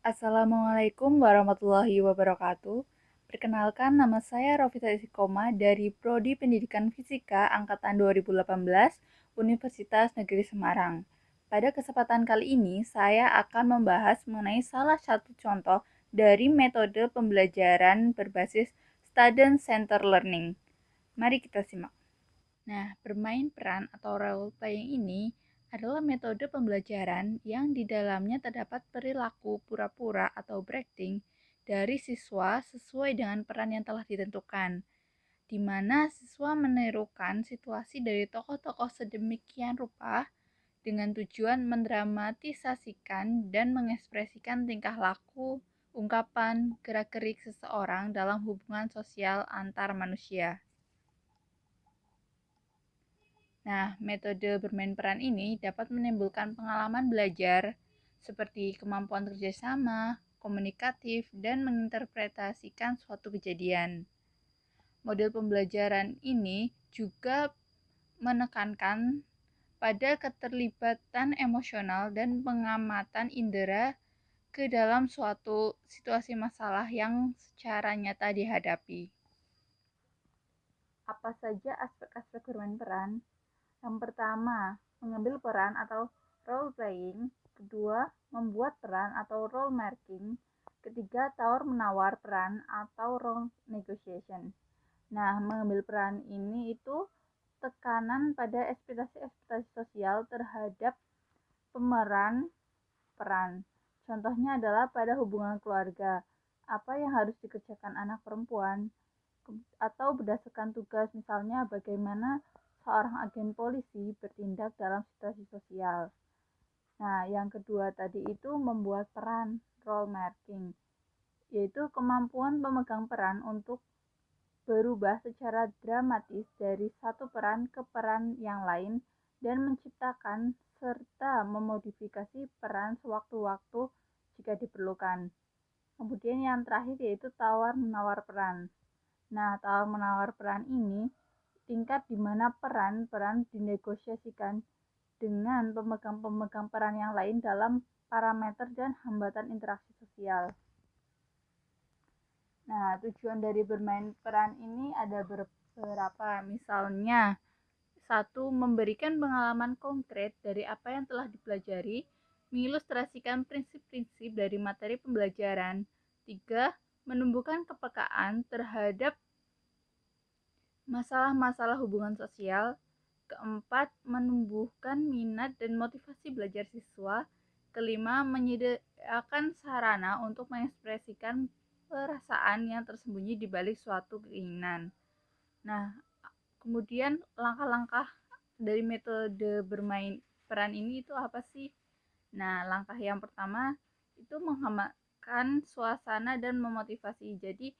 Assalamualaikum warahmatullahi wabarakatuh. Perkenalkan, nama saya Rofita Isikoma dari Prodi Pendidikan Fisika Angkatan 2018 Universitas Negeri Semarang. Pada kesempatan kali ini, saya akan membahas mengenai salah satu contoh dari metode pembelajaran berbasis Student Center Learning. Mari kita simak. Nah, bermain peran atau role playing ini adalah metode pembelajaran yang di dalamnya terdapat perilaku pura-pura atau berakting dari siswa sesuai dengan peran yang telah ditentukan, di mana siswa menirukan situasi dari tokoh-tokoh sedemikian rupa dengan tujuan mendramatisasikan dan mengekspresikan tingkah laku, ungkapan, gerak-gerik seseorang dalam hubungan sosial antar manusia. Nah, metode bermain peran ini dapat menimbulkan pengalaman belajar seperti kemampuan kerjasama, komunikatif, dan menginterpretasikan suatu kejadian. Model pembelajaran ini juga menekankan pada keterlibatan emosional dan pengamatan indera ke dalam suatu situasi masalah yang secara nyata dihadapi. Apa saja aspek-aspek bermain peran? Yang pertama, mengambil peran atau role playing. Kedua, membuat peran atau role marking. Ketiga, tawar-menawar peran atau role negotiation. Nah, mengambil peran ini itu tekanan pada ekspektasi sosial terhadap pemeran peran. Contohnya adalah pada hubungan keluarga. Apa yang harus dikerjakan anak perempuan? Atau berdasarkan tugas, misalnya bagaimana seorang agen polisi bertindak dalam situasi sosial. Nah, yang kedua tadi itu membuat peran, role marking, yaitu kemampuan pemegang peran untuk berubah secara dramatis dari satu peran ke peran yang lain dan menciptakan serta memodifikasi peran sewaktu-waktu jika diperlukan. Kemudian yang terakhir yaitu tawar-menawar peran. Nah, tawar-menawar peran ini tingkat di mana peran-peran dinegosiasikan dengan pemegang-pemegang peran yang lain dalam parameter dan hambatan interaksi sosial. Nah, tujuan dari bermain peran ini ada beberapa. Misalnya, satu, memberikan pengalaman konkret dari apa yang telah dipelajari, mengilustrasikan prinsip-prinsip dari materi pembelajaran. Tiga, menumbuhkan kepekaan terhadap masalah-masalah hubungan sosial. Keempat, menumbuhkan minat dan motivasi belajar siswa. Kelima, menyediakan sarana untuk mengekspresikan perasaan yang tersembunyi di balik suatu keinginan. Nah, kemudian langkah-langkah dari metode bermain peran ini itu apa sih? Nah, langkah yang pertama itu menghangatkan suasana dan memotivasi. Jadi,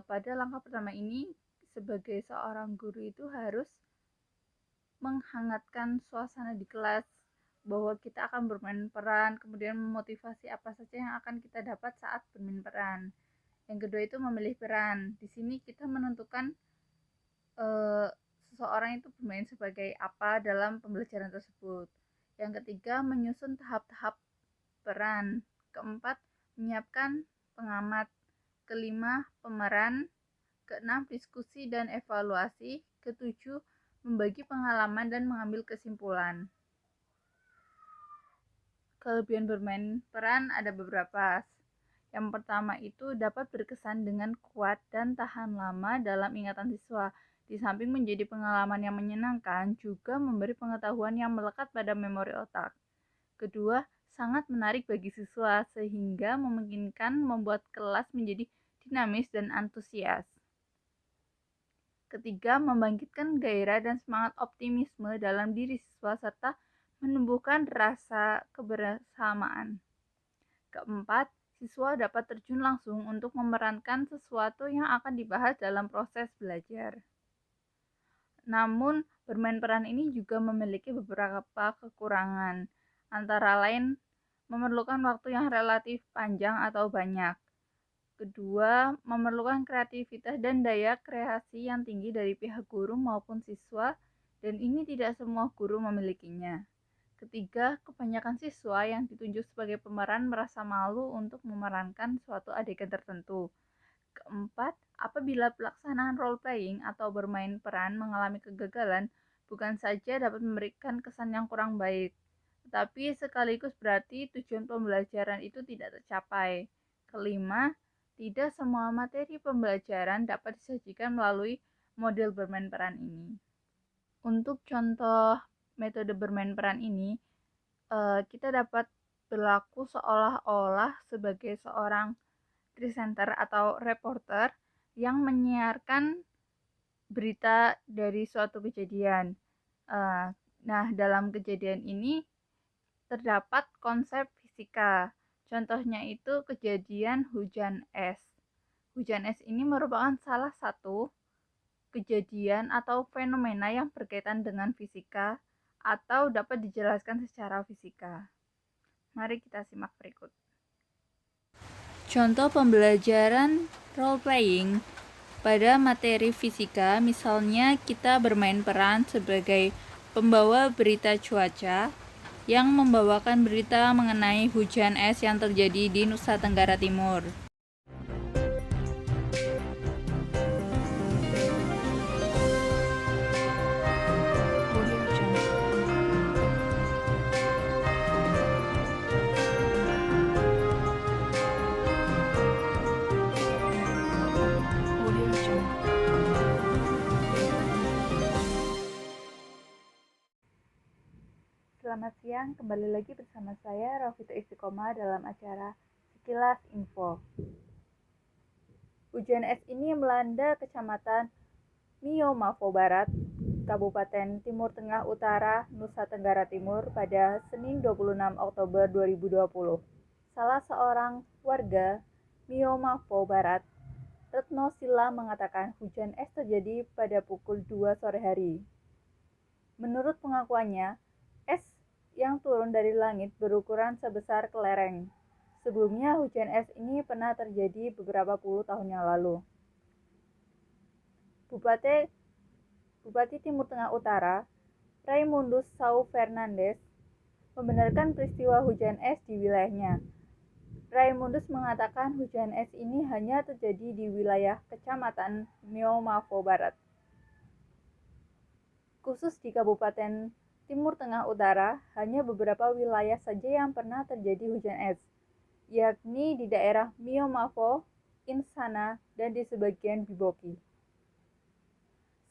pada langkah pertama ini sebagai seorang guru itu harus menghangatkan suasana di kelas bahwa kita akan bermain peran, kemudian memotivasi apa saja yang akan kita dapat saat bermain peran. Yang kedua itu memilih peran. Di sini kita menentukan seseorang itu bermain sebagai apa dalam pembelajaran tersebut. Yang ketiga, menyusun tahap-tahap peran. Keempat, menyiapkan pengamat. Kelima, pemeran. Keenam, diskusi dan evaluasi. Ketujuh, membagi pengalaman dan mengambil kesimpulan. Kelebihan bermain peran ada beberapa. Yang pertama itu dapat berkesan dengan kuat dan tahan lama dalam ingatan siswa. Di samping menjadi pengalaman yang menyenangkan, juga memberi pengetahuan yang melekat pada memori otak. Kedua, sangat menarik bagi siswa sehingga memungkinkan membuat kelas menjadi dinamis dan antusias. Ketiga, membangkitkan gairah dan semangat optimisme dalam diri siswa serta menumbuhkan rasa kebersamaan. Keempat, siswa dapat terjun langsung untuk memerankan sesuatu yang akan dibahas dalam proses belajar. Namun, bermain peran ini juga memiliki beberapa kekurangan, antara lain memerlukan waktu yang relatif panjang atau banyak. Kedua, memerlukan kreativitas dan daya kreasi yang tinggi dari pihak guru maupun siswa, dan ini tidak semua guru memilikinya. Ketiga, kebanyakan siswa yang ditunjuk sebagai pemeran merasa malu untuk memerankan suatu adegan tertentu. Keempat, apabila pelaksanaan role-playing atau bermain peran mengalami kegagalan, bukan saja dapat memberikan kesan yang kurang baik, tetapi sekaligus berarti tujuan pembelajaran itu tidak tercapai. Kelima, tidak semua materi pembelajaran dapat disajikan melalui model bermain peran ini. Untuk contoh metode bermain peran ini, kita dapat berlaku seolah-olah sebagai seorang presenter atau reporter yang menyiarkan berita dari suatu kejadian. Nah, dalam kejadian ini terdapat konsep fisika. Contohnya itu kejadian hujan es. Hujan es ini merupakan salah satu kejadian atau fenomena yang berkaitan dengan fisika atau dapat dijelaskan secara fisika. Mari kita simak berikut. Contoh pembelajaran role-playing pada materi fisika, misalnya kita bermain peran sebagai pembawa berita cuaca yang membawakan berita mengenai hujan es yang terjadi di Nusa Tenggara Timur. Selamat siang, kembali lagi bersama saya Rafito Istiqomah dalam acara Sekilas Info. Hujan es ini melanda Kecamatan Mio-Mavo Barat, Kabupaten Timur Tengah Utara, Nusa Tenggara Timur pada Senin 26 Oktober 2020. Salah seorang warga Mio-Mavo Barat, Retno Sila, mengatakan hujan es terjadi pada pukul 2 sore hari. Menurut pengakuannya, es yang turun dari langit berukuran sebesar kelereng. Sebelumnya hujan es ini pernah terjadi beberapa puluh tahun yang lalu. Bupati Timur Tengah Utara, Raimundus Sau Fernandes, membenarkan peristiwa hujan es di wilayahnya. Raimundus mengatakan hujan es ini hanya terjadi di wilayah Kecamatan Mio-Mavo Barat. Khusus di Kabupaten Timur Tengah Utara, hanya beberapa wilayah saja yang pernah terjadi hujan es, yakni di daerah Mio-Mavo, Insana, dan di sebagian Biboki.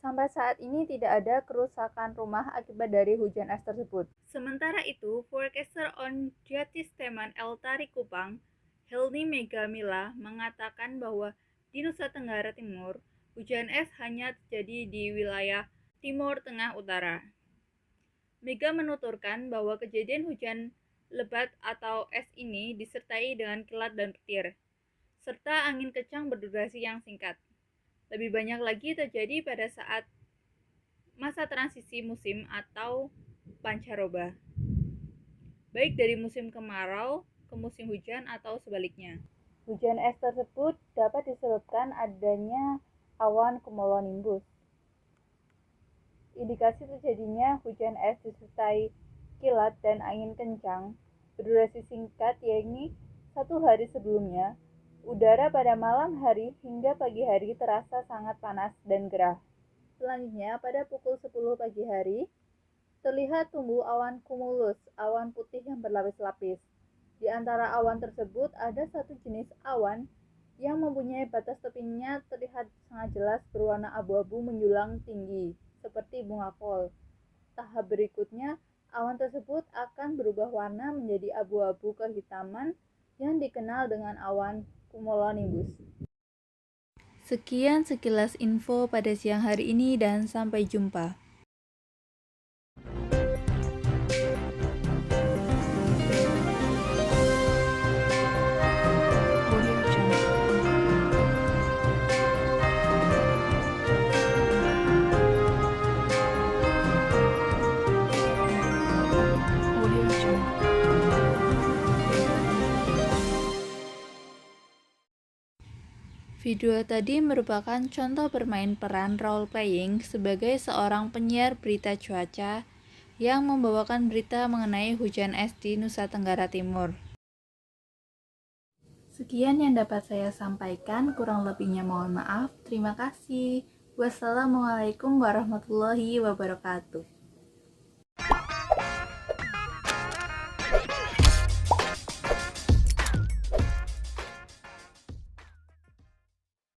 Sampai saat ini tidak ada kerusakan rumah akibat dari hujan es tersebut. Sementara itu, forecaster on Jati Steman El Tari Kupang, Helni Megamila, mengatakan bahwa di Nusa Tenggara Timur, hujan es hanya terjadi di wilayah Timur Tengah Utara. Mega menuturkan bahwa kejadian hujan lebat atau es ini disertai dengan kilat dan petir, serta angin kencang berdurasi yang singkat. Lebih banyak lagi terjadi pada saat masa transisi musim atau pancaroba, baik dari musim kemarau ke musim hujan atau sebaliknya. Hujan es tersebut dapat disebabkan adanya awan cumulonimbus. Indikasi terjadinya hujan es disertai kilat dan angin kencang berdurasi singkat, yakni 1 hari sebelumnya, udara pada malam hari hingga pagi hari terasa sangat panas dan gerah. Selanjutnya, pada pukul 10 pagi hari, terlihat tumbuh awan cumulus, awan putih yang berlapis-lapis. Di antara awan tersebut ada satu jenis awan yang mempunyai batas tepinya terlihat sangat jelas berwarna abu-abu menjulang tinggi, seperti bunga kol. Tahap berikutnya, awan tersebut akan berubah warna menjadi abu-abu kehitaman yang dikenal dengan awan cumulonimbus. Sekian sekilas info pada siang hari ini dan sampai jumpa. Video tadi merupakan contoh bermain peran role-playing sebagai seorang penyiar berita cuaca yang membawakan berita mengenai hujan es di Nusa Tenggara Timur. Sekian yang dapat saya sampaikan, kurang lebihnya mohon maaf. Terima kasih. Wassalamualaikum warahmatullahi wabarakatuh.